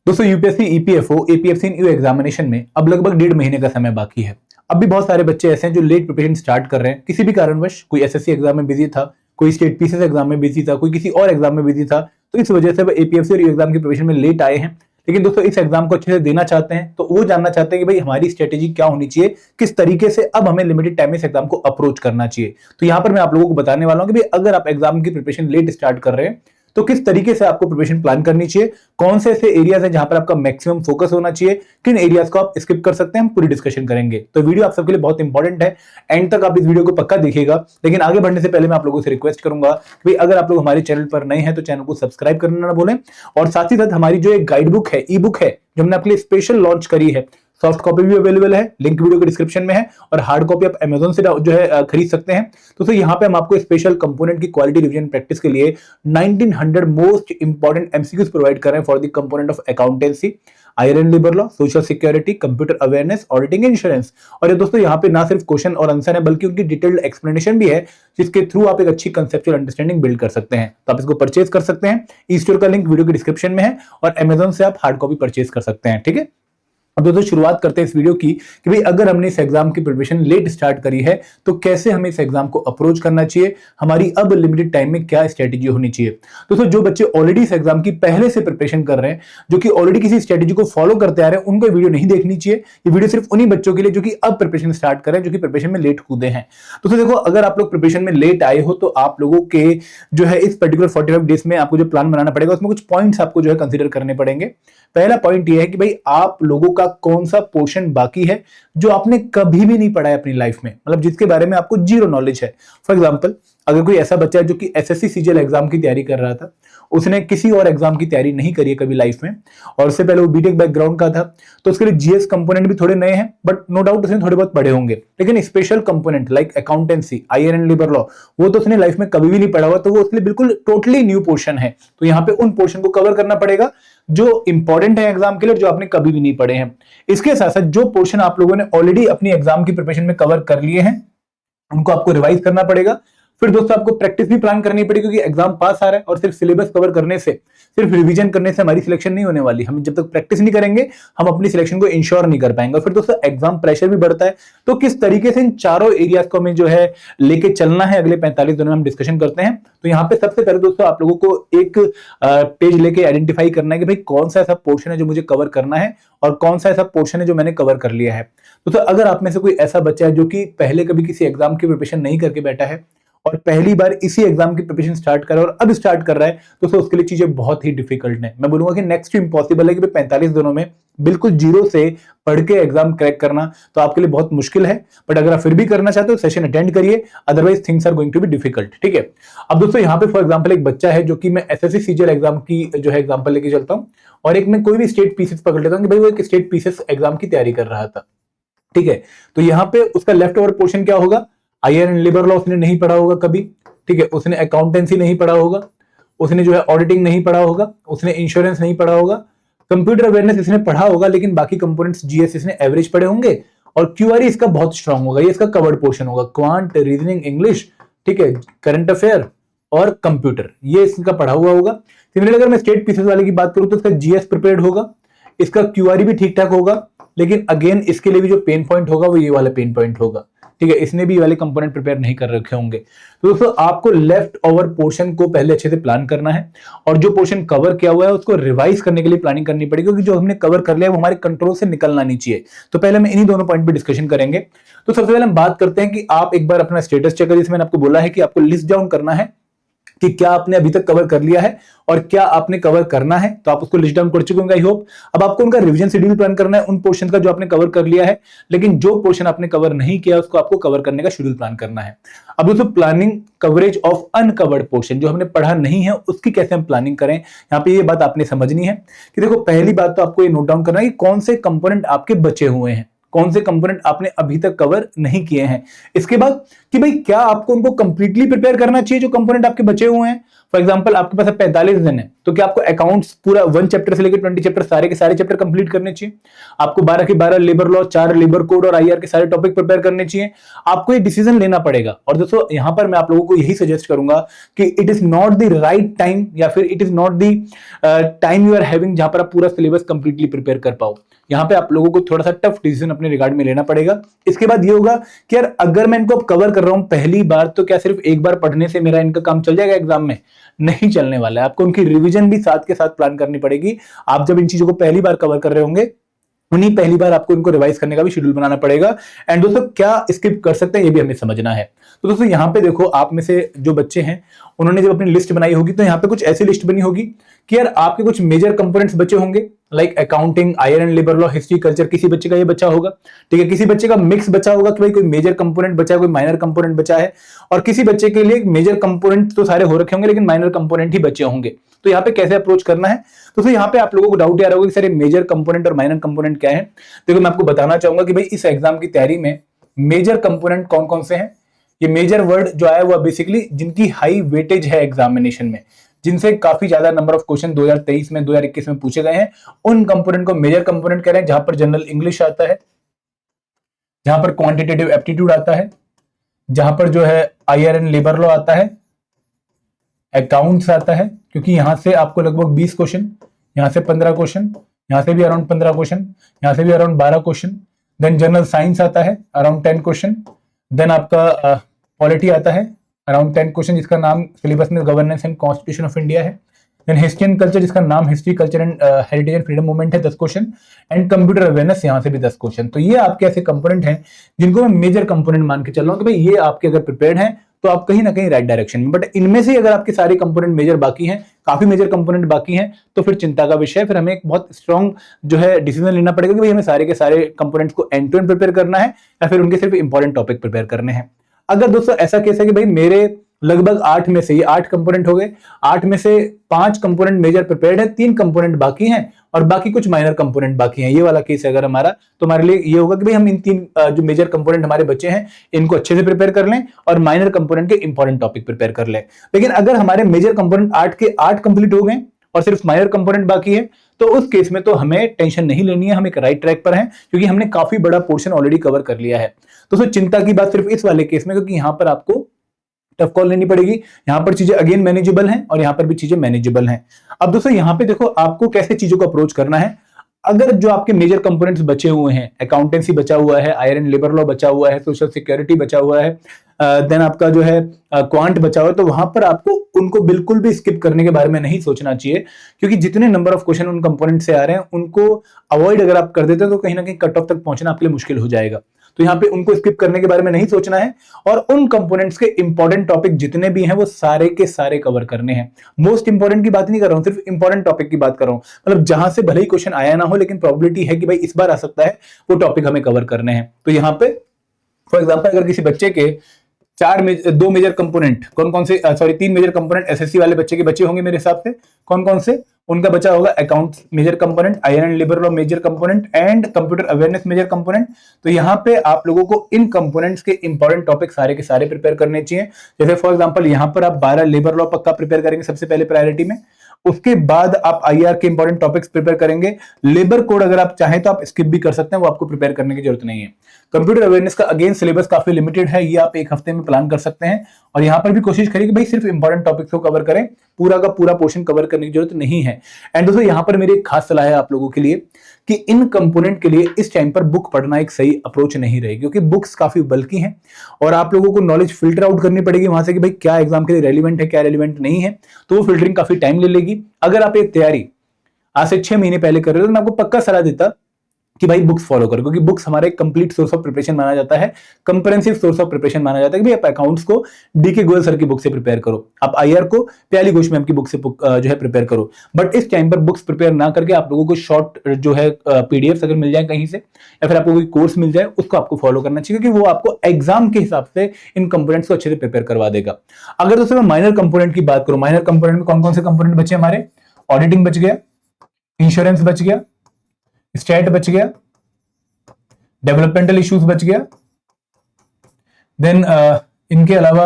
दोस्तों UPSC, EPFO, APFC in examination में अब लगभग 1.5 महीने का समय बाकी है। अब भी बहुत सारे बच्चे ऐसे हैं जो लेट प्रिपरेशन स्टार्ट कर रहे हैं किसी भी कारणवश। कोई एसएससी एग्जाम में बिजी था, कोई स्टेट पीसीएस एग्जाम में बिजी था, कोई किसी और एग्जाम में बिजी था, तो इस वजह से वो एपीएफसी और एग्जाम की प्रिपरेशन में लेट आए हैं। लेकिन दोस्तों इस एग्जाम को अच्छे से देना चाहते हैं, तो वो जानना चाहते हैं कि भाई हमारी स्ट्रेटेजी क्या होनी चाहिए, किस तरीके से अब हमें लिमिटेड टाइम में इस एग्जाम को अप्रोच करना चाहिए। तो यहाँ पर मैं आप लोगों को बताने वाला हूँ कि भाई अगर आप एग्जाम की प्रिपरेशन लेट स्टार्ट कर रहे हैं तो किस तरीके से आपको प्रिपरेशन प्लान करनी चाहिए, कौन से ऐसे एरियाज हैं जहां पर आपका मैक्सिमम फोकस होना चाहिए, किन एरियाज को आप स्किप कर सकते हैं, हम पूरी डिस्कशन करेंगे। तो वीडियो आप सबके लिए बहुत इंपॉर्टेंट है, एंड तक आप इस वीडियो को पक्का देखिएगा। लेकिन आगे बढ़ने से पहले मैं आप लोगों से रिक्वेस्ट करूंगा कि भाई अगर आप लोग हमारे चैनल पर नए हैं तो चैनल को सब्सक्राइब करना ना भूलें, और साथ ही साथ हमारी जो एक गाइड बुक है, ई बुक है, जो हमने आपके लिए स्पेशल लॉन्च करी है, सॉफ्ट कॉपी भी अवेलेबल है, लिंक वीडियो के डिस्क्रिप्शन में है, और हार्ड कॉपी आप अमेजोन से जो है खरीद सकते हैं। तो यहाँ पे हम आपको स्पेशल कंपोनेंट की क्वालिटी रिवीजन प्रैक्टिस के लिए 1900 मोस्ट इंपॉर्टेंट एमसीक्यूज प्रोवाइड कर रहे हैं for the component of accountancy, iron labour law, social security, computer awareness, auditing, insurance. और ये दोस्तों यहाँ पे ना सिर्फ क्वेश्चन और आंसर है बल्कि उनकी डिटेल्ड एक्सप्लेनेशन भी है, जिसके थ्रू आप एक अच्छी कंसेप्चुअल अंडरस्टैंडिंग बिल्ड कर सकते हैं। तो आप इसको परचेज कर सकते हैं, ई स्टोर का लिंक वीडियो के डिस्क्रिप्शन में है, और अमेजोन से आप हार्ड कॉपी परचेज कर सकते हैं। ठीक है, अब दोस्तों शुरुआत करते हैं इस वीडियो की कि भाई अगर हमने इस एग्जाम की प्रिपरेशन लेट स्टार्ट करी है तो कैसे हमें इस एग्जाम को अप्रोच करना चाहिए, हमारी अब लिमिटेड टाइम में क्या स्ट्रेटेजी होनी चाहिए। दोस्तों जो बच्चे ऑलरेडी इस एग्जाम की पहले से प्रिपरेशन कर रहे हैं, जो कि ऑलरेडी किसी स्ट्रेटेजी को फॉलो करते आ रहे हैं, उनको वीडियो नहीं देखनी चाहिए। ये वीडियो सिर्फ उन्हीं बच्चों के लिए जो कि अब प्रिपरेशन स्टार्ट कर रहे हैं, जो कि प्रिपरेशन में लेट कूदे हैं। दोस्तों देखो, अगर आप लोग प्रिपरेशन में लेट आए हो तो आप लोगों के जो है इस पर्टिकुलर 45 डेज में आपको जो प्लान बनाना पड़ेगा, उसमें कुछ पॉइंट्स आपको जो है कंसीडर करने पड़ेंगे। पहला पॉइंट ये है कि भाई आप लोगों का कौन सा पोर्शन बाकी है जो आपने कभी भी नहीं पढ़ा है अपनी लाइफ में, मतलब जिसके बारे में आपको जीरो नॉलेज है। फॉर एग्जांपल, अगर कोई ऐसा बच्चा है जो कि एसएससी सीजीएल एग्जाम की तैयारी कर रहा था, उसने किसी और एग्जाम की तैयारी नहीं करी है कभी लाइफ में, और उससे पहले वो बीटेक बैकग्राउंड का था, तो उसके लिए जीएस कंपोनेंट भी थोड़े नए हैं, बट नो डाउट उसने थोड़े बहुत पढ़े होंगे। लेकिन special component like accountancy, IR and labour law, वो तो उसने लाइफ में कभी भी नहीं पढ़ा हुआ, तो वो उसके लिए बिल्कुल टोटली न्यू पोर्शन है। तो यहाँ पे उन पोर्शन को कवर करना पड़ेगा जो इंपॉर्टेंट है एग्जाम के लिए, जो आपने कभी भी नहीं पढ़े हैं। इसके साथ साथ जो पोर्शन आप लोगों ने ऑलरेडी अपनी एग्जाम की प्रिपरेशन में कवर कर लिए हैं, उनको आपको रिवाइज करना पड़ेगा। फिर दोस्तों आपको प्रैक्टिस भी प्लान करनी पड़ेगी, क्योंकि एग्जाम पास आ रहा है और सिर्फ सिलेबस कवर करने से, सिर्फ रिवीजन करने से हमारी सिलेक्शन नहीं होने वाली। हम जब तक प्रैक्टिस नहीं करेंगे हम अपनी सिलेक्शन को इंश्योर नहीं कर पाएंगे। फिर दोस्तों एग्जाम प्रेशर भी बढ़ता है। तो किस तरीके से इन चारों एरियाज को हमें जो है लेके चलना है, अगले 45 दिनों में हम डिस्कशन करते हैं। तो यहाँ पे सबसे पहले दोस्तों आप लोगों को एक पेज लेके आइडेंटिफाई करना है कि भाई कौन सा ऐसा पोर्शन है जो मुझे कवर करना है, और कौन सा ऐसा पोर्शन है जो मैंने कवर कर लिया है। दोस्तों अगर आप में से कोई ऐसा बच्चा है जो कि पहले कभी किसी एग्जाम की प्रिपरेशन नहीं करके बैठा है और पहली बार इसी एग्जाम की प्रिपरेशन स्टार्ट कर रहा है और अब स्टार्ट कर रहा है, तो उसके लिए चीजें बहुत ही डिफिकल्ट है। मैं बोलूंगा कि नेक्स्ट टू इम्पॉसिबल है कि 45 दिनों में बिल्कुल जीरो से पढ़ के एग्जाम क्रैक करना तो आपके लिए बहुत मुश्किल है। बट अगर आप फिर भी करना चाहते हो सेशन अटेंड करिए, otherwise things are going to be difficult. ठीक है, अब दोस्तों यहाँ पे फॉर एग्जांपल एक बच्चा है जो कि मैं एसएससी सीजीएल एग्जाम की जो है एग्जांपल लेके चलता हूँ, और एक मैं कोई भी स्टेट पीसीएस पकड़ लेता हूँ कि भाई वो एक स्टेट पीसीएस एग्जाम की तैयारी कर रहा था। ठीक है, तो यहाँ पे उसका लेफ्ट ओवर पोर्शन क्या होगा, आईआर एंड लेबर लॉ उसने नहीं पढ़ा होगा कभी। ठीक है, उसने अकाउंटेंसी नहीं पढ़ा होगा, उसने जो है ऑडिटिंग नहीं पढ़ा होगा, उसने इंश्योरेंस नहीं पढ़ा होगा, कंप्यूटर अवेयरनेस इसने पढ़ा होगा, लेकिन बाकी कंपोनेंट्स जीएस इसने एवरेज पढ़े होंगे, और क्यूआरई इसका बहुत स्ट्रांग होगा, ये इसका कवर्ड पोर्शन होगा। क्वांट, रीजनिंग, इंग्लिश, ठीक है, करंट अफेयर और कंप्यूटर, ये इसका पढ़ा हुआ होगा। सिमिलरली अगर मैं स्टेट पीसीएस वाले की बात करूं तो इसका जीएस प्रिपेयर्ड होगा, इसका क्यूआरई भी ठीक ठाक होगा, लेकिन अगेन इसके लिए भी जो पेन पॉइंट होगा वो ये वाला पेन पॉइंट होगा। ठीक है, इसने भी वाले कंपोनेंट प्रिपेयर नहीं कर रखे होंगे। तो दोस्तों आपको लेफ्ट ओवर पोर्शन को पहले अच्छे से प्लान करना है, और जो पोर्शन कवर किया हुआ है उसको रिवाइज करने के लिए प्लानिंग करनी पड़ेगी, क्योंकि जो हमने कवर कर लिया है वो हमारे कंट्रोल से निकलना नहीं चाहिए। तो पहले हम इन्हीं दोनों पॉइंट पे डिस्कशन करेंगे। तो सबसे पहले हम बात करते हैं कि आप एक बार अपना स्टेटस चेक करिए। मैंने आपको बोला है कि आपको लिस्ट डाउन करना है कि क्या आपने अभी तक कवर कर लिया है और क्या आपने कवर करना है, तो आप उसको लिस्ट डाउन कर चुके होंगे आई होप। अब आपको उनका रिवीजन शेड्यूल प्लान करना है उन पोर्शन का जो आपने कवर कर लिया है, लेकिन जो पोर्शन आपने कवर नहीं किया उसको आपको कवर करने का शेड्यूल प्लान करना है। अब दोस्तों planning coverage of uncovered portion, जो हमने पढ़ा नहीं है उसकी कैसे हम प्लानिंग करें, यहाँ पे ये बात आपने समझनी है कि देखो पहली बात तो आपको ये नोट डाउन करना है कि कौन से कंपोनेंट आपके बचे हुए हैं, कौन से कंपोनेंट आपने अभी तक कवर नहीं किए हैं। इसके बाद कि भाई क्या आपको उनको कंप्लीटली प्रिपेयर करना चाहिए जो कंपोनेंट आपके बचे हुए हैं। फॉर एग्जांपल आपके पास 45 दिन है, तो क्या आपको अकाउंट्स पूरा 1 चैप्टर से लेकर 20 चैप्टर सारे के सारे चैप्टर कंप्लीट करने चाहिए? आपको 12 के 12 लेबर लॉ, 4 लेबर कोड और आईआर के सारे टॉपिक प्रिपेयर करने चाहिए? आपको ये डिसीजन लेना पड़ेगा। और दोस्तों यहां पर मैं आप लोगों को यही सजेस्ट करूंगा कि it is not the right time, या फिर it is not the time you are having जहां पर आप पूरा सिलेबस कंप्लीटली प्रिपेयर कर पाओ। यहाँ पे आप लोगों को थोड़ा सा टफ डिसीजन अपने रिगार्ड में लेना पड़ेगा। इसके बाद ये होगा कि यार अगर मैं इनको अब कवर कर रहा हूं पहली बार, तो क्या सिर्फ एक बार पढ़ने से मेरा इनका काम चल जाएगा एग्जाम में? नहीं चलने वाला है। आपको उनकी रिवीजन भी साथ के साथ प्लान करनी पड़ेगी। आप जब इन चीजों को पहली बार कवर कर रहे होंगे, उन्हीं पहली बार आपको इनको रिवाइज करने का भी शेड्यूल बनाना पड़ेगा। एंड दोस्तों क्या स्किप कर सकते हैं ये भी हमें समझना है। तो दोस्तों यहाँ पे देखो, आप में से जो बच्चे हैं उन्होंने जब अपनी लिस्ट बनाई होगी, तो यहाँ पे कुछ ऐसी लिस्ट बनी होगी कि यार आपके कुछ मेजर कंपोनेंट्स बचे होंगे, like accounting, IR and labour law, history, culture. किसी बच्चे का ये बचा होगा, ठीक है। किसी बच्चे का मिक्स बचा होगा कि भाई कोई मेजर कंपोनेंट बचा है, कोई माइनर कंपोनेंट बचा है। और किसी बच्चे के लिए मेजर कंपोनेंट तो सारे हो रखे होंगे, लेकिन माइनर कंपोनेंट ही बचे होंगे। तो यहाँ पे कैसे अप्रोच करना है? तो यहाँ पे आप लोगों को डाउट आ रहा होगा कि सर ये मेजर कंपोनेंट और माइनर कंपोनेंट क्या है। देखो मैं आपको बताना चाहूंगा कि भाई इस एग्जाम की तैयारी में मेजर कंपोनेंट कौन कौन से हैं। ये मेजर वर्ड जो आया हुआ बेसिकली जिनकी हाई वेटेज है एग्जामिनेशन में, जिनसे काफी ज्यादा नंबर ऑफ क्वेश्चन 2023 में 2021 में पूछे गए हैं, उन कंपोनेंट को मेजर कंपोनेंट कह रहे हैं। जहां पर जनरल इंग्लिश आता है, जहां पर क्वांटिटेटिव एप्टीट्यूड आता है, जहां पर जो है आईआर एंड लेबर लॉ आता है, अकाउंट्स आता है, क्योंकि यहां से आपको लगभग 20 क्वेश्चन, यहां से 15 क्वेश्चन, यहां से भी अराउंड 15 क्वेश्चन, यहां से भी around 12 question. Then general science आता है अराउंड 10 क्वेश्चन। देन आपका पॉलिटी आता है अराउंड 10 क्वेश्चन, जिसका नाम सिलेबस में governance and constitution of India है। देन हिस्ट्री एंड कल्चर, जिसका नाम history, culture and heritage and freedom movement है, 10 क्वेश्चन। एंड कंप्यूटर अवेयरनेस, यहां से भी 10 क्वेश्चन। तो ये आपके ऐसे कंपोनेंट हैं जिनको मैं मेजर कंपोनेंट मान के चल रहा हूं कि भाई ये आपके अगर प्रिपेयर्ड हैं तो आप कहीं ना कहीं राइट डायरेक्शन में। बट इनमें से अगर आपके सारे कंपोनेंट मेजर बाकी हैं, काफी मेजर कंपोनेंट बाकी हैं, तो फिर चिंता का विषय है। फिर हमें एक बहुत स्ट्रॉन्ग जो है डिसीजन लेना पड़ेगा कि भाई हमें सारे के सारे कंपोनेंट्स को एंड टू एंड प्रिपेयर करना है, या फिर उनके सिर्फ इंपॉर्टेंट टॉपिक प्रिपेयर करने हैं। अगर दोस्तों ऐसा केस है कि भाई मेरे लगभग 8 में से, ये 8 कंपोनेंट हो गए, 8 में से 5 कंपोनेंट मेजर प्रिपेयर्ड है, 3 कंपोनेंट बाकी हैं और बाकी कुछ माइनर कंपोनेंट बाकी हैं, ये वाला केस है अगर हमारा, तो हमारे लिए ये होगा कि भाई हम इन 3 जो मेजर कंपोनेंट हमारे बच्चे हैं इनको अच्छे से प्रिपेयर कर लें और माइनर कंपोनेंट के इंपॉर्टेंट टॉपिक प्रिपेयर कर लें। लेकिन अगर हमारे मेजर कंपोनेंट 8 के 8 कंप्लीट हो गए और सिर्फ माइनर कंपोनेंट बाकी है, तो उस केस में तो हमें टेंशन नहीं लेनी है, हम एक राइट ट्रैक पर हैं, क्योंकि हमने काफी बड़ा पोर्शन ऑलरेडी कवर कर लिया है। तो चिंता की बात सिर्फ इस वाले केस में, क्योंकि यहां पर आपको टफ कॉल लेनी पड़ेगी। यहां पर चीजें अगेन मैनेजेबल हैं और यहां पर भी चीजें मैनेजेबल हैं। अब दोस्तों यहां पे देखो आपको कैसे चीजों को अप्रोच करना है। अगर जो आपके मेजर कंपोनेंट्स बचे हुए हैं, अकाउंटेंसी बचा हुआ है, आईआर एंड लेबर लॉ बचा हुआ है, सोशल सिक्योरिटी बचा हुआ है, देन आपका जो है क्वांट बचा हुआ है, तो वहां पर आपको उनको बिल्कुल भी स्किप करने के बारे में नहीं सोचना चाहिए, क्योंकि जितने नंबर ऑफ क्वेश्चन उन कंपोनेंट से आ रहे हैं उनको अवॉइड अगर आप कर देते हैं तो कहीं ना कहीं कट ऑफ तक पहुंचना आपके लिए मुश्किल हो जाएगा। तो यहाँ पे उनको स्किप करने के बारे में नहीं सोचना है और उन कंपोनेंट्स के इंपॉर्टेंट टॉपिक जितने भी हैं वो सारे के सारे कवर करने हैं। मोस्ट इंपॉर्टेंट की बात नहीं कर रहा हूं, सिर्फ इंपॉर्टेंट टॉपिक की बात कर रहा हूं। मतलब जहां से भले ही क्वेश्चन आया ना हो, लेकिन प्रोबेबिलिटी है कि भाई इस बार आ सकता है, वो टॉपिक हमें कवर करने हैं। तो यहाँ पे फॉर एग्जाम्पल अगर किसी बच्चे के 2 मेजर कंपोनेंट, कौन कौन से, सॉरी 3 मेजर कंपोनेंट एसएससी वाले बच्चे के बचे होंगे मेरे हिसाब से, कौन कौन से उनका बचा होगा, accounts major component, IR and labour law major component and computer awareness major component. तो यहाँ पे आप लोगों को इन कंपोनेंट्स के इंपॉर्टेंट टॉपिक सारे के सारे प्रिपेयर करने चाहिए। जैसे फॉर एग्जांपल यहाँ पर आप 12 लेबर लॉ पक्का प्रिपेयर करेंगे सबसे पहले प्रायोरिटी में, उसके बाद आप आईआर के इंपॉर्टेंट टॉपिक्स प्रिपेयर करेंगे। लेबर कोड अगर आप चाहें तो आप स्किप भी कर सकते हैं, वो आपको प्रिपेयर करने की जरूरत नहीं है। कंप्यूटर अवेयरनेस का अगेन सिलेबस काफी लिमिटेड है, ये आप एक हफ्ते में प्लान कर सकते हैं और यहाँ पर भी कोशिश करिए कि भाई सिर्फ इंपॉर्टेंट टॉपिक्स को कवर करें, पूरा का पूरा पोर्शन कवर करने की जरूरत नहीं है। एंड दोस्तों यहाँ पर मेरी एक खास सलाह है आप लोगों के लिए कि इन कंपोनेंट के लिए इस टाइम पर बुक पढ़ना एक सही अप्रोच नहीं रहेगी, क्योंकि बुक्स काफी बल्कि हैं और आप लोगों को नॉलेज फिल्टर आउट करनी पड़ेगी वहां से कि भाई क्या एग्जाम के लिए रेलिवेंट है, क्या रेलिवेंट नहीं है। तो वो फिल्टरिंग काफी टाइम ले लेगी। अगर आप एक तैयारी आज से 6 महीने पहले कर रहे हो तो मैं आपको पक्का सलाह देता कि भाई बुक्स फॉलो करो, क्योंकि बुक्स हमारा एक कंप्लीट सोर्स ऑफ प्रिपरेशन माना जाता है, कंप्रेहेंसिव सोर्स ऑफ प्रिपरेशन माना जाता है कि भाई आप अकाउंट्स को डीके गोयल सर की बुक से प्रिपेयर करो, आप आईआर को प्याली घोष मैम की बुक से जो है प्रिपेयर करो। बट इस टाइम पर बुक्स प्रिपेयर ना करके आप लोगों को शॉर्ट जो है पीडीएफ अगर मिल जाए कहीं से या फिर आपको कोई कोर्स मिल जाए, उसको आपको फॉलो करना चाहिए, क्योंकि वो आपको एग्जाम के हिसाब से इन कंपोनेंट्स को अच्छे से प्रिपेयर करवा देगा। अगर दोस्तों मैं माइनर कंपोनेंट की बात करूं, माइनर कंपोनेंट में कौन कौन से कंपोनेंट बचे हमारे, ऑडिटिंग बच गया, इंश्योरेंस बच गया, स्टैट बच गया, डेवलपमेंटल इश्यूज बच गया, देन इनके अलावा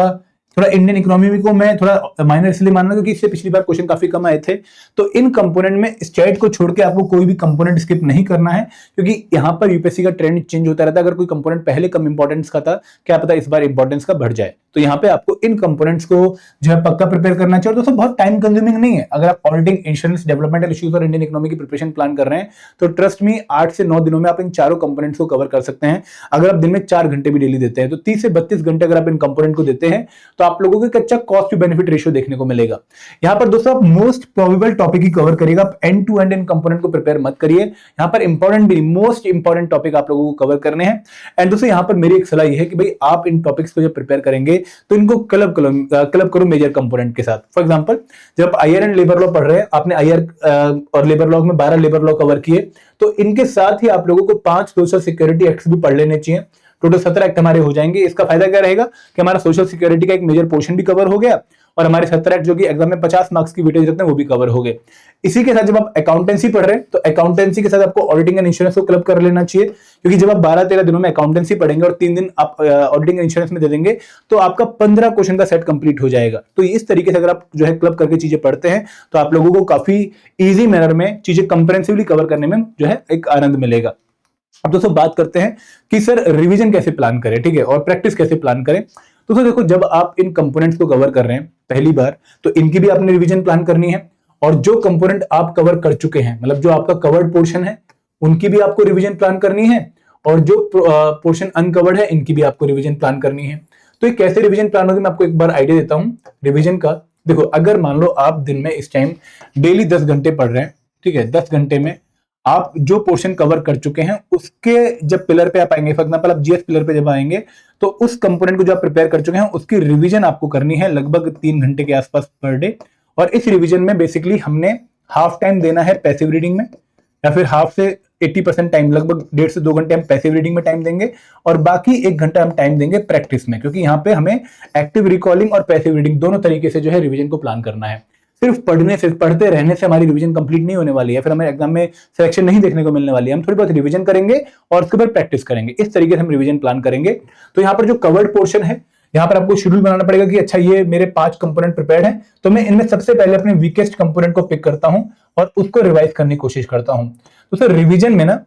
थोड़ा इंडियन इकोनॉमी को मैं थोड़ा माइनर इसलिए मान रहा हूं क्योंकि इससे पिछली बार क्वेश्चन काफी कम आए थे। तो इन कंपोनेंट में स्टेट को छोड़ के आपको कोई भी कंपोनेंट स्किप नहीं करना है, क्योंकि यहां पर यूपीएससी का ट्रेंड चेंज होता रहता है। अगर कोई कंपोनेंट पहले कम इंपॉर्टेंस का था, क्या पता इस बार इंपॉर्टेंस का बढ़ जाए। तो यहाँ पे आपको इन कंपोनेंट्स को जो है पक्का प्रिपेयर करना चाहिए। और दोस्तों बहुत टाइम कंज्यूमिंग नहीं है। अगर आप ऑडिटिंग, इंश्योरेंस, डेवलपमेंटल इश्यूज और इंडियन इकोनॉमी की प्रिपरेशन प्लान कर रहे हैं तो ट्रस्ट मी 8 से 9 दिनों में आप इन चारों कंपोनेंट्स को कवर कर सकते हैं। अगर आप दिन में 4 घंटे भी डेली देते हैं तो 30 से 32 घंटे अगर आप इन कंपोनेंट को देते हैं तो आप लोगों को एक अच्छा कॉस्ट टू बेनिफिट रेशियो देखने को मिलेगा। यहां पर दोस्तों आप मोस्ट प्रोबेबल टॉपिक ही कवर करिएगा, आप एंड टू एंड इन कंपोनेंट को प्रिपेयर मत करिए। यहां पर इंपॉर्टेंट भी मोस्ट इंपॉर्टेंट टॉपिक आप लोगों को कवर करने हैं। एंड दोस्तों यहां पर मेरी एक सलाह यह है कि भाई आप इन टॉपिक्स को जब प्रिपेयर करेंगे तो इनको क्लब करो मेजर कंपोनेंट के साथ। फॉर एग्जांपल जब आईआर एंड लेबर लॉ पढ़ रहे हैं, आपने आईआर और लेबर लॉ में 12 लेबर लॉ कवर किए, तो इनके साथ ही आप लोगों को 5 सोशल सिक्योरिटी एक्ट्स भी पढ़ लेने चाहिए। टोटल 17 एक्ट हमारे हो जाएंगे। इसका फायदा क्या रहेगा कि हमारा सोशल सिक्योरिटी का एक मेजर पोर्शन भी कवर हो गया और हमारे 17 एक्ट जो कि एग्जाम में 50 मार्क्स की वेटेज रखते हैं वो भी कवर हो गए। इसी के साथ जब आप अकाउंटेंसी पढ़ रहे हैं तो अकाउंटेंसी के साथ आपको ऑडिटिंग एंड इंश्योरेंस को क्लब कर लेना चाहिए, क्योंकि जब आप 12-13 दिनों में अकाउंटेंसी पढ़ेंगे और 3 दिन आप ऑडिटिंग एंड इंश्योरेंस में दे देंगे तो आपका 15 क्वेश्चन का सेट कंप्लीट हो जाएगा। तो इस तरीके से अगर आप जो है क्लब करके चीजें पढ़ते हैं तो आप लोगों को काफी ईजी मैनर में चीजें कंप्रेहेंसिवली कवर करने में जो है एक आनंद मिलेगा। अब दोस्तों बात करते हैं कि सर रिवीजन कैसे प्लान करें, ठीक है, और प्रैक्टिस कैसे प्लान करें। तो देखो जब आप इन कंपोनेंट्स को कवर कर रहे हैं पहली बार तो इनकी भी आपने रिवीजन प्लान करनी है, और जो कंपोनेंट आप कवर कर चुके हैं, मतलब जो आपका कवर्ड पोर्शन है, उनकी भी आपको रिवीजन प्लान करनी है, और जो पोर्शन अनकवर्ड है इनकी भी आपको रिवीजन प्लान करनी है। तो ये कैसे रिवीजन प्लान होगी मैं आपको एक बार आइडिया देता हूं रिवीजन का। देखो अगर मान लो आप दिन में इस टाइम डेली 10 घंटे पढ़ रहे हैं, ठीक है, 10 घंटे में आप जो पोर्शन कवर कर चुके हैं उसके जब पिलर पे आप आएंगे, फॉर एग्जांपल आप जीएस पिलर पे जब आएंगे तो उस कंपोनेंट को जो आप प्रिपेयर कर चुके हैं उसकी रिवीजन आपको करनी है लगभग 3 घंटे के आसपास पर डे। और इस रिवीजन में बेसिकली हमने हाफ टाइम देना है पैसिव रीडिंग में, या फिर हाफ से 80% टाइम, लगभग 1.5 से 2 घंटे हम पैसिव रीडिंग में टाइम देंगे और बाकी 1 घंटा हम टाइम देंगे प्रैक्टिस में, क्योंकि यहाँ पे हमें एक्टिव रिकॉलिंग और पैसिव रीडिंग दोनों तरीके से जो है रिवीजन को प्लान करना है। सिर्फ पढ़ते रहने से हमारी रिवीजन कंप्लीट नहीं होने वाली है, फिर हमें एग्जाम में सिलेक्शन नहीं देखने को मिलने वाली है। हम थोड़ी बहुत रिवीजन करेंगे और उसके बाद प्रैक्टिस करेंगे, इस तरीके से हम रिवीजन प्लान करेंगे। तो यहाँ पर जो कवर्ड पोर्शन है, यहाँ पर आपको शेड्यूल बनाना पड़ेगा कि अच्छा ये मेरे 5 कंपोनेंट प्रिपेयर्ड हैं, तो मैं इनमें सबसे पहले अपने वीकेस्ट कंपोनेंट को पिक करता हूं और उसको रिवाइज करने की कोशिश करता हूं। तो सर रिवीजन में ना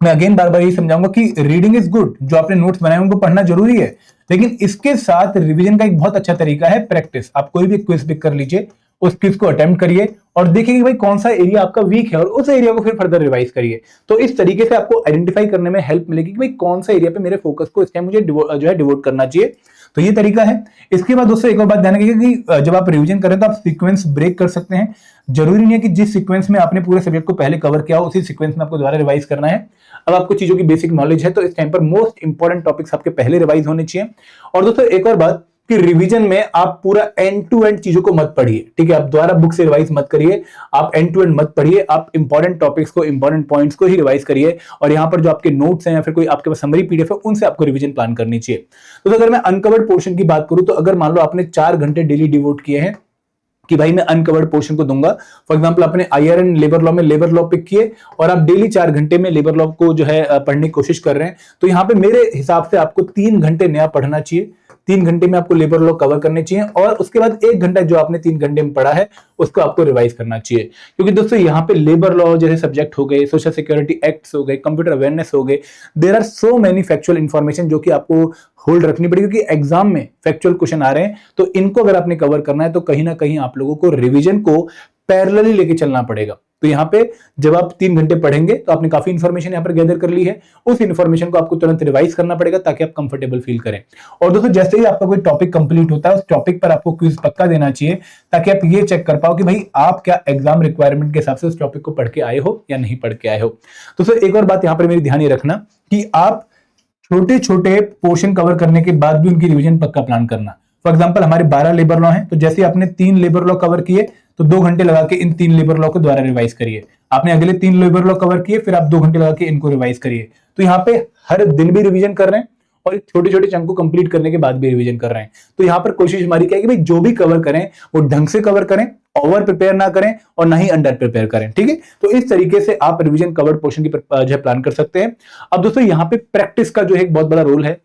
मैं अगेन बार बार यही समझाऊंगा कि रीडिंग इज गुड, जो आपने नोट्स बनाए उनको पढ़ना जरूरी है, लेकिन इसके साथ रिवीजन का एक बहुत अच्छा तरीका है प्रैक्टिस। आप कोई भी क्विज पिक कर लीजिए, उस क्विज को अटेम्प्ट करिए और देखिए कि भाई कौन सा एरिया आपका वीक है और उस एरिया को फिर फर्दर रिवाइज करिए। तो इस तरीके से आपको आइडेंटिफाई करने में हेल्प मिलेगी कि भाई कौन सा एरिया पे मेरे फोकस को इस टाइम मुझे जो है डिवोट करना चाहिए। तो ये तरीका है। इसके बाद दोस्तों एक और बात ध्यान रखिएगा कि जब आप रिवीजन करें तो आप सीक्वेंस ब्रेक कर सकते हैं। जरूरी नहीं है कि जिस सीक्वेंस में आपने पूरे सब्जेक्ट को पहले कवर किया हो उसी सीक्वेंस में आपको दोबारा रिवाइज करना है। अब आपको चीजों की बेसिक नॉलेज है तो इस टाइम पर मोस्ट इंपॉर्टेंट टॉपिक्स आपके पहले रिवाइज होने चाहिए। और दोस्तों एक और बात कि रिवीजन में आप पूरा एंड टू एंड चीजों को मत पढ़िए, ठीक है, आप दोबारा बुक से रिवाइज मत करिए, आप एंड टू एंड मत पढ़िए, आप इंपॉर्टेंट टॉपिक्स को, इंपॉर्टेंट पॉइंट्स को ही रिवाइज करिए। और यहाँ पर जो आपके नोट्स हैं या फिर कोई आपके पास समरी पीडीएफ है उनसे आपको रिवीजन प्लान करनी चाहिए। तो अगर मैं अनकवर्ड पोर्शन की बात करूं तो अगर मान लो आपने 4 घंटे डेली डिवोट किए हैं कि भाई मैं अनकवर्ड पोर्शन को दूंगा, फॉर एग्जांपल आपने आईआर एंड लेबर लॉ में लेबर लॉ पिक किए और आप डेली 4 घंटे में लेबर लॉ को जो है पढ़ने की कोशिश कर रहे हैं, तो यहाँ पे मेरे हिसाब से आपको 3 घंटे नया पढ़ना चाहिए। 3 घंटे में आपको लेबर लॉ कवर करने चाहिए और उसके बाद 1 घंटा जो आपने 3 घंटे में पढ़ा है उसको आपको रिवाइज करना चाहिए। क्योंकि दोस्तों यहाँ पे लेबर लॉ जैसे सब्जेक्ट हो गए, सोशल सिक्योरिटी एक्ट्स हो गए, कंप्यूटर अवेयरनेस हो गए, there are so many factual information जो कि आपको होल्ड रखनी पड़ेगी, क्योंकि एग्जाम में फैक्चुअल क्वेश्चन आ रहे हैं। तो इनको अगर आपने कवर करना है तो कहीं ना कहीं आप लोगों को रिवीजन को पैरेलली लेके चलना पड़ेगा। तो यहाँ पे जब आप 3 घंटे पढ़ेंगे तो आपने काफी इंफॉर्मेशन यहाँ पर गैदर कर ली है, उस इंफॉर्मेशन को आपको तुरंत रिवाइज करना पड़ेगा ताकि आप कंफर्टेबल फील करें। और दोस्तों जैसे ही आपका कोई टॉपिक कंप्लीट होता है उस टॉपिक पर आपको क्विज पक्का देना चाहिए ताकि आप ये चेक कर पाओ कि भाई आप क्या एग्जाम रिक्वायरमेंट के हिसाब से उस टॉपिक को पढ़ के आए हो या नहीं पढ़ के आए हो। दोस्तों एक और बात यहाँ पर मेरी ध्यान ये रखना कि आप छोटे छोटे पोर्शन कवर करने के बाद भी उनकी रिवीजन पक्का प्लान करना। फॉर एग्जांपल हमारे 12 लेबर लॉ हैं, तो जैसे आपने 3 लेबर लॉ कवर किए तो 2 घंटे लगा के इन 3 लेबर लॉ को दोबारा रिवाइज करिए। आपने अगले 3 लेबर लॉ कवर किए, फिर आप 2 घंटे लगा के इनको रिवाइज करिए। तो यहाँ पे हर दिन भी रिवीजन कर रहे हैं और छोटे छोटे चंक को कंप्लीट करने के बाद भी रिवीजन कर रहे हैं। तो यहाँ पर कोशिश हमारी क्या है कि भाई जो भी कवर करें वो ढंग से कवर करें, ओवर प्रिपेयर ना करें और ना ही अंडर प्रिपेयर करें, ठीक है। तो इस तरीके से आप रिवीजन कवर्ड पोर्शन की जो है प्लान कर सकते हैं। अब दोस्तों यहाँ पे प्रैक्टिस का जो है एक बहुत बड़ा रोल है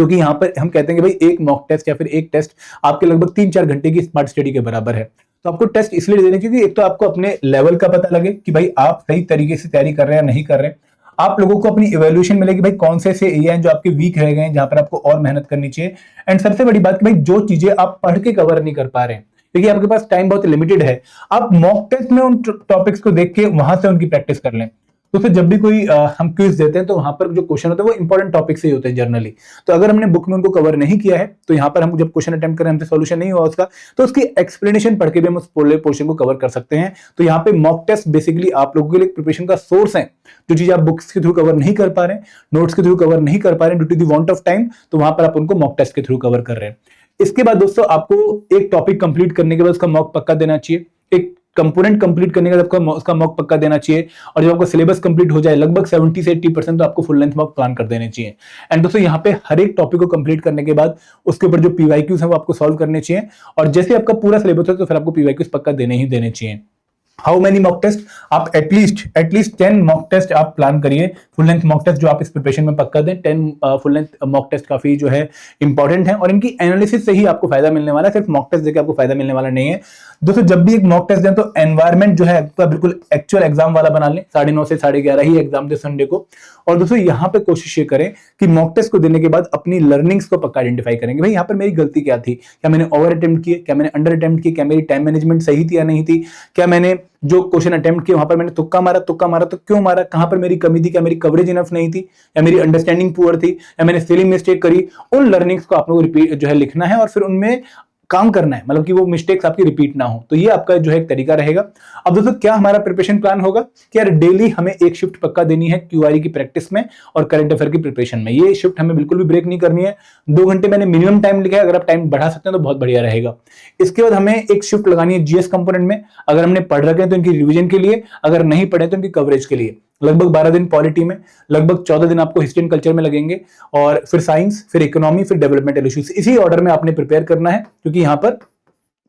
क्योंकि यहाँ पर हम कहते हैं कि भाई एक मॉक टेस्ट या फिर एक टेस्ट आपके लगभग 3-4 घंटे की स्मार्ट स्टडी के बराबर है। तो आपको टेस्ट इसलिए देने क्योंकि एक तो आपको अपने लेवल का पता लगे कि भाई आप सही तरीके से तैयारी कर रहे हैं या नहीं कर रहे हैं। आप लोगों को अपनी इवैल्यूएशन मिलेगी भाई कौन से एरिया हैं जो आपके वीक रह गए हैं, जहां पर आपको और मेहनत करनी चाहिए। एंड सबसे बड़ी बात कि भाई जो चीजें आप पढ़ के कवर नहीं कर पा रहे हैं, क्योंकि आपके पास टाइम बहुत लिमिटेड है, आप मॉक टेस्ट में उन टॉपिक्स को देख के वहां से उनकी प्रैक्टिस कर लें। तो फिर जब भी कोई हम क्विज देते हैं तो वहां पर जो क्वेश्चन होते हैं वो इंपॉर्टेंट टॉपिक से ही होते हैं जनरली। तो अगर हमने बुक में उनको कवर नहीं किया है तो यहाँ पर हम जब क्वेश्चन अटेम्प्ट करें हमसे सॉल्यूशन नहीं हुआ उसका, तो उसकी एक्सप्लेनेशन पढ़ के भी हम उस पोर्शन को कवर कर सकते हैं। तो यहाँ पे मॉक टेस्ट बेसिकली आप लोगों के लिए प्रिपरेशन का सोर्स है। जो चीज आप बुक्स के थ्रू कवर नहीं कर पा रहे हैं, नोट्स के थ्रू कवर नहीं कर पा रहे हैं due to the want of time, तो वहां पर आप उनको मॉक टेस्ट के थ्रू कवर कर रहे हैं। इसके बाद दोस्तों आपको एक टॉपिक कंप्लीट करने के बाद उसका मॉक पक्का देना चाहिए, एक कंपोनेंट कंप्लीट करने के बाद आपको उसका मॉक पक्का देना चाहिए, और जब आपका सिलेबस कंप्लीट हो जाए लगभग 70 से 80% तो आपको फुल लेंथ मॉक प्लान कर देने चाहिए। एंड दोस्तों यहाँ पे हर एक टॉपिक को कंप्लीट करने के बाद उसके ऊपर जो पीवाईक्यूज है वो आपको सॉल्व करने चाहिए, और जैसे आपका पूरा सिलेबस है तो फिर आपको पीवाईक्यूज पक्का देने ही देने चाहिए। How many mock test? आप एटलीस्ट 10 मॉक टेस्ट आप प्लान करिए, फुल लेंथ मॉक टेस्ट जो आप इस प्रिपरेशन में पक्का दें। 10 फुल लेंथ मॉक टेस्ट काफी जो है इंपॉर्टेंट है, और इनकी एनालिसिस से ही आपको फायदा मिलने वाला है, सिर्फ मॉक टेस्ट देकर आपको फायदा मिलने वाला नहीं है। दोस्तों जब भी एक मॉक टेस्ट दें तो एनवायरमेंट जो है आपका बिल्कुल एक्चुअल एग्जाम वाला बना लें, 9:30 से 11:30 ही एग्जाम दे संडे को। और दोस्तों यहाँ पे कोशिश ये करें कि मॉक टेस्ट को देने के बाद अपनी लर्निंग्स को पक्का आइडेंटिफाई करेंगे, भाई यहाँ पर मेरी गलती क्या थी, क्या मैंने ओवर अटेम्प्ट किए, क्या मैंने अंडर अटेम्प्ट किए, क्या मेरी टाइम मैनेजमेंट सही थी या नहीं थी, क्या मैंने जो क्वेश्चन अटेम्प्ट किए वहां पर मैंने तुक्का मारा तो क्यों मारा, कहां पर मेरी कमी थी, क्या मेरी कवरेज इनफ नहीं थी, या मेरी अंडरस्टैंडिंग पुअर थी, या मैंने स्पेलिंग मिस्टेक करी। उन लर्निंग्स को आप लोगों को रिपीट जो है लिखना है और फिर उनमें काम करना है, मतलब कि वो मिस्टेक्स आपकी रिपीट ना हो। तो ये आपका जो है एक तरीका रहेगा। अब दोस्तों क्या हमारा प्रिपरेशन प्लान होगा कि यार डेली हमें एक शिफ्ट पक्का देनी है क्यूआरई की प्रैक्टिस में और करंट अफेयर की प्रिपरेशन में। ये शिफ्ट हमें बिल्कुल भी ब्रेक नहीं करनी है। 2 घंटे मैंने मिनिमम टाइम लिखा है, अगर आप टाइम बढ़ा सकते हैं तो बहुत बढ़िया रहेगा। इसके बाद हमें एक शिफ्ट लगानी है जीएस कंपोनेंट में, अगर हमने पढ़ रखे हैं तो इनकी रिविजन के लिए, अगर नहीं पढ़े तो इनकी कवरेज के लिए। लगभग 12 दिन पॉलिटी में, लगभग 14 दिन आपको हिस्ट्री एंड कल्चर में लगेंगे, और फिर साइंस, फिर इकोनॉमी, फिर डेवलपमेंटल इश्यूज। इसी ऑर्डर में आपने प्रिपेयर करना है, क्योंकि यहाँ पर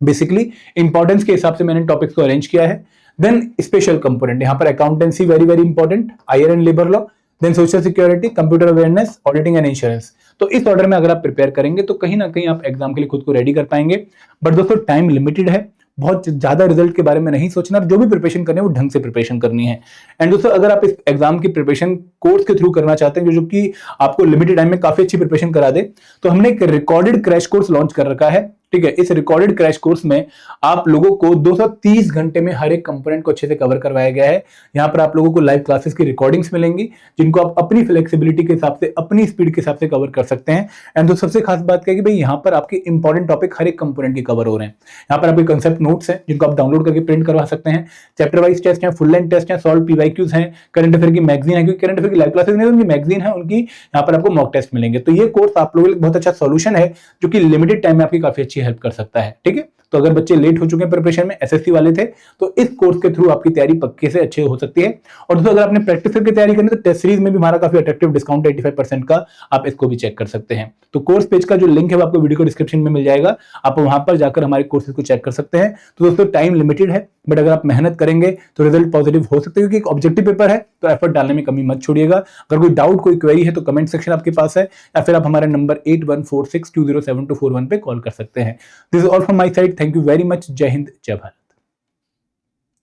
बेसिकली इंपॉर्टेंस के हिसाब से मैंने टॉपिक्स को अरेंज किया है। देन स्पेशल कंपोनेंट, यहाँ पर accountancy very very important, IR and labour law, then social security, computer awareness, auditing and insurance. तो इस ऑर्डर में अगर आप प्रिपेयर करेंगे तो कहीं ना कहीं आप एग्जाम के लिए खुद को रेडी कर पाएंगे। बट दोस्तों टाइम लिमिटेड है, बहुत ज्यादा रिजल्ट के बारे में नहीं सोचना, जो भी प्रिपरेशन करनी है वो ढंग से प्रिपरेशन करनी है। एंड दोस्तों अगर आप इस एग्जाम की प्रिपरेशन कोर्स के थ्रू करना चाहते हैं जो कि आपको लिमिटेड टाइम में काफी अच्छी प्रिपरेशन करा दे, तो हमने एक रिकॉर्डेड क्रैश कोर्स लॉन्च कर रखा है। ठीक है, इस रिकॉर्डेड क्रैश कोर्स में आप लोगों को 230 घंटे में हर एक कंपोनेंट को अच्छे से कवर करवाया गया है। यहाँ पर आप लोगों को लाइव क्लासेस की रिकॉर्डिंग्स मिलेंगी, जिनको आप अपनी फ्लेक्सिबिलिटी के हिसाब से, अपनी स्पीड के हिसाब से कवर कर सकते हैं। एंड तो सबसे खास बात क्या है कि भाई यहाँ पर आपके इंपॉर्टेंट टॉपिक हर एक कंपोनेंट के कवर हो रहे हैं। यहाँ पर आपके कंसेप्ट नोट्स हैं जिनको आप डाउनलोड करके प्रिंट करवा सकते हैं, चैप्टर वाइज टेस्ट हैं, फुल लेंथ टेस्ट हैं, सॉल्व पीवाईक्यूज हैं, करंट अफेयर की मैगजीन है, क्योंकि करंट अफेयर की लाइव क्लासेस नहीं, उनकी मैगजीन है, उनकी यहाँ पर आपको मॉक टेस्ट मिलेंगे। तो ये कोर्स आप लोगों के लिए बहुत अच्छा सॉल्यूशन है, जो कि लिमिटेड टाइम में आपकी काफी अच्छी हेल्प कर सकता है। ठीक है, तो अगर बच्चे लेट हो चुके हैं प्रिपरेशन में, एसएससी वाले थे, तो इस कोर्स के थ्रू आपकी तैयारी पक्के से अच्छे हो सकती है। और दोस्तों अगर आपने प्रैक्टिस करके तैयारी करनी है तो टेस्ट सीरीज में भी हमारा काफी अट्रैक्टिव डिस्काउंट 85% का, आप इसको भी चेक कर सकते हैं। तो कोर्स पेज का जो लिंक है वो आपको वीडियो को डिस्क्रिप्शन में मिल जाएगा, आप वहां पर जाकर हमारे कोर्सेज को चेक कर सकते हैं। तो दोस्तों टाइम लिमिटेड है, बट अगर आप मेहनत करेंगे तो रिजल्ट पॉजिटिव हो सकते हैं, क्योंकि एक ऑब्जेक्टिव पेपर है, तो एफर्ट डालने में कमी मत छोड़िएगा। अगर कोई डाउट, कोई क्वेरी है तो कमेंट सेक्शन आपके पास है, या फिर आप हमारे नंबर 8146207241 पे कॉल कर सकते हैं। This is all from my side, thank you very much. जय हिंद, जय भारत।